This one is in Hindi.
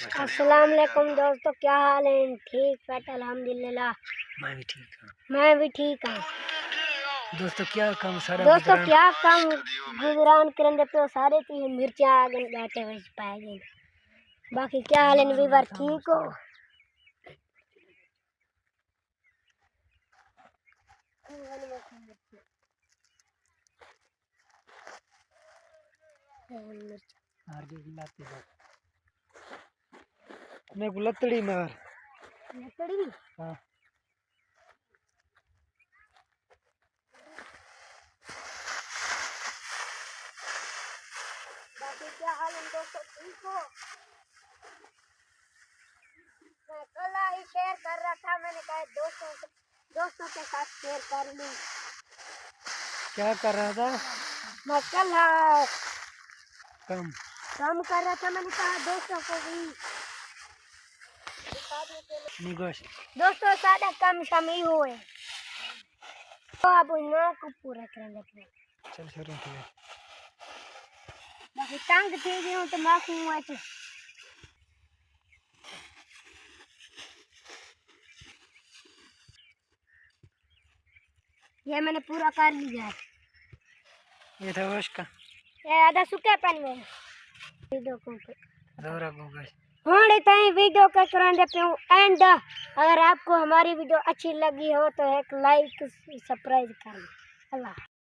अस्सलाम वालेकुम दोस्तों, क्या हाल है? ठीक है अल्हम्दुलिल्लाह। मैं भी ठीक हूँ। दोस्तों क्या काम गुजरान करने पे सारे चीज मिर्चा आगन गाते हुए पाए गए। बाकी क्या हाल है वीवर, ठीक हो? मैं लतड़ी मार लकड़ी। हाँ। बाकी क्या हाल है दोस्तों, ठीक हो? मैं कल ही शेयर कर रहा था, मैंने कहा दोस्तों के साथ शेयर कर लूं। क्या कर रहा था? मैं कल कम कर रहा था, मैंने कहा दोस्तों को भी दोस्तों सादा कम शामिल हुए तो अब ना को पूरा करेंगे। चल शुरू कर। बाकी तंग थी गई हूं तो माफी हुआ तो ये मैंने पूरा कर लिया है। ये था उसका ये आधा सूखे पानी में वीडियो को दौरा गूगल होने ताई वीडियो का कराने पे हूं एंड अगर आपको हमारी वीडियो अच्छी लगी हो तो एक लाइक सब्सक्राइब करना। अल्लाह।